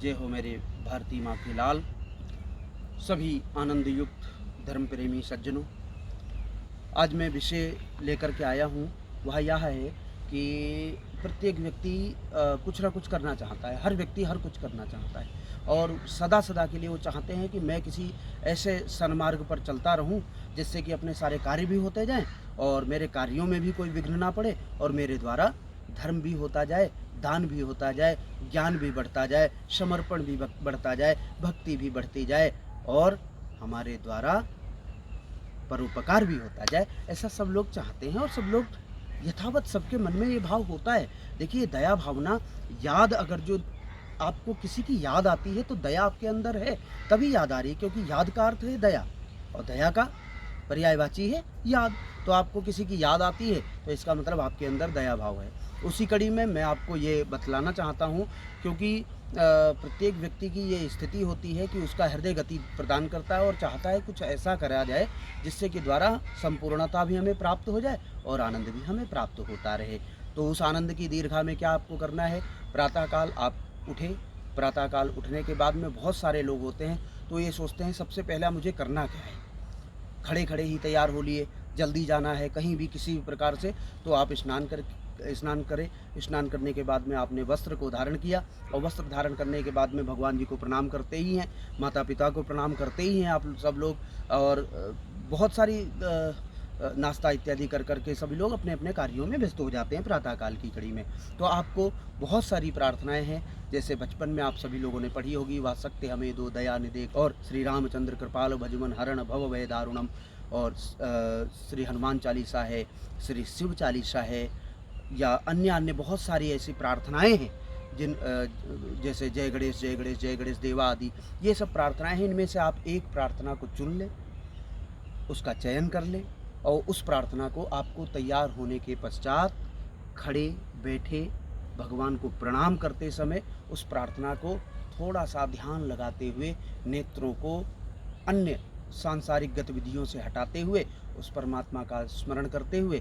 जय हो मेरे भारती माँ की लाल। सभी आनंद युक्त धर्म प्रेमी सज्जनों, आज मैं विषय लेकर के आया हूँ। वह यह है कि प्रत्येक व्यक्ति कुछ ना कुछ करना चाहता है। हर व्यक्ति हर कुछ करना चाहता है और सदा सदा के लिए वो चाहते हैं कि मैं किसी ऐसे सन्मार्ग पर चलता रहूं जिससे कि अपने सारे कार्य भी होते जाएं और मेरे कार्यों में भी कोई विघ्न ना पड़े और मेरे द्वारा धर्म भी होता जाए, दान भी होता जाए, ज्ञान भी बढ़ता जाए, समर्पण भी बढ़ता जाए, भक्ति भी बढ़ती जाए और हमारे द्वारा परोपकार भी होता जाए। ऐसा सब लोग चाहते हैं और सब लोग यथावत सबके मन में ये भाव होता है। देखिए, दया भावना, याद अगर जो आपको किसी की याद आती है तो दया आपके अंदर है, तभी याद आ रही है, क्योंकि याद का अर्थ है दया और दया का पर्यायवाची है याद। तो आपको किसी की याद आती है तो इसका मतलब आपके अंदर दया भाव है। उसी कड़ी में मैं आपको ये बतलाना चाहता हूँ, क्योंकि प्रत्येक व्यक्ति की ये स्थिति होती है कि उसका हृदय गति प्रदान करता है और चाहता है कुछ ऐसा करा जाए जिससे कि द्वारा संपूर्णता भी हमें प्राप्त हो जाए और आनंद भी हमें प्राप्त होता रहे। तो उस आनंद की दीर्घा में क्या आपको करना है? प्रातःकाल आप उठे। प्रातःकाल उठने के बाद में बहुत सारे लोग होते हैं तो ये सोचते हैं सबसे पहला मुझे करना क्या है। खड़े खड़े ही तैयार हो लिए, जल्दी जाना है कहीं भी किसी भी प्रकार से, तो आप स्नान करें। स्नान करने के बाद में आपने वस्त्र को धारण किया और वस्त्र धारण करने के बाद में भगवान जी को प्रणाम करते ही हैं, माता पिता को प्रणाम करते ही हैं आप सब लोग। और बहुत सारी नाश्ता इत्यादि कर करके सभी लोग अपने अपने कार्यों में व्यस्त हो जाते हैं प्रातःकाल की कड़ी में। तो आपको बहुत सारी प्रार्थनाएं हैं, जैसे बचपन में आप सभी लोगों ने पढ़ी होगी, वह सत्य हमें दो दया निधे और श्री रामचंद्र कृपाल भजमन हरण भव भय दारुणम, और श्री हनुमान चालीसा है, श्री शिव चालीसा है, या अन्य अन्य बहुत सारी ऐसी प्रार्थनाएं हैं जैसे जय गणेश जय गणेश जय गणेश देवा आदि। ये सब प्रार्थनाएं हैं, इनमें से आप एक प्रार्थना को चुन लें, उसका चयन कर लें और उस प्रार्थना को आपको तैयार होने के पश्चात खड़े बैठे भगवान को प्रणाम करते समय उस प्रार्थना को थोड़ा सा ध्यान लगाते हुए, नेत्रों को अन्य सांसारिक गतिविधियों से हटाते हुए उस परमात्मा का स्मरण करते हुए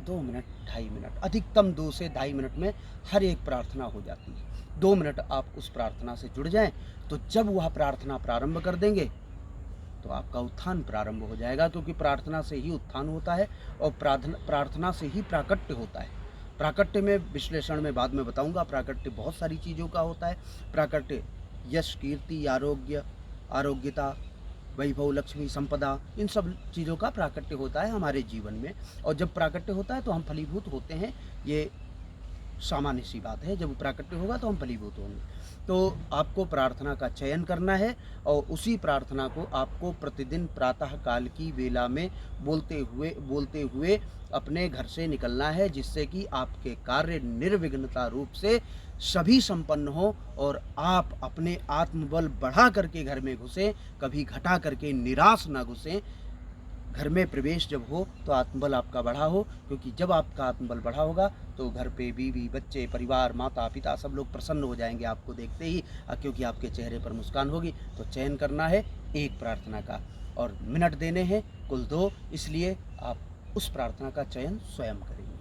2 मिनट 2.5 मिनट, अधिकतम 2 से 2.5 मिनट में हर एक प्रार्थना हो जाती है। 2 मिनट आप उस प्रार्थना से जुड़ जाएं, तो जब वह प्रार्थना प्रारंभ कर देंगे तो आपका उत्थान प्रारंभ हो जाएगा, क्योंकि प्रार्थना से ही उत्थान होता है और प्रार्थना से ही प्राकट्य होता है। प्राकट्य में विश्लेषण में बाद में बताऊंगा। प्राकट्य बहुत सारी चीज़ों का होता है। प्राकट्य यश कीर्ति आरोग्य आरोग्यता वैभव लक्ष्मी संपदा, इन सब चीज़ों का प्राकट्य होता है हमारे जीवन में। और जब प्राकट्य होता है तो हम फलीभूत होते हैं, ये सामान्य सी बात है। जब प्राकट्य होगा तो हम फलीभूत होंगे। तो आपको प्रार्थना का चयन करना है और उसी प्रार्थना को आपको प्रतिदिन प्रातः काल की वेला में बोलते हुए अपने घर से निकलना है, जिससे कि आपके कार्य निर्विघ्नता रूप से सभी संपन्न हो और आप अपने आत्मबल बढ़ा करके घर में घुसें, कभी घटा करके निराश ना घुसें। घर में प्रवेश जब हो तो आत्मबल आपका बढ़ा हो, क्योंकि जब आपका आत्मबल बढ़ा होगा तो घर पे बीवी बच्चे परिवार माता पिता सब लोग प्रसन्न हो जाएंगे आपको देखते ही, क्योंकि आपके चेहरे पर मुस्कान होगी। तो चयन करना है एक प्रार्थना का और मिनट देने हैं कुल 2, इसलिए आप उस प्रार्थना का चयन स्वयं करेंगे।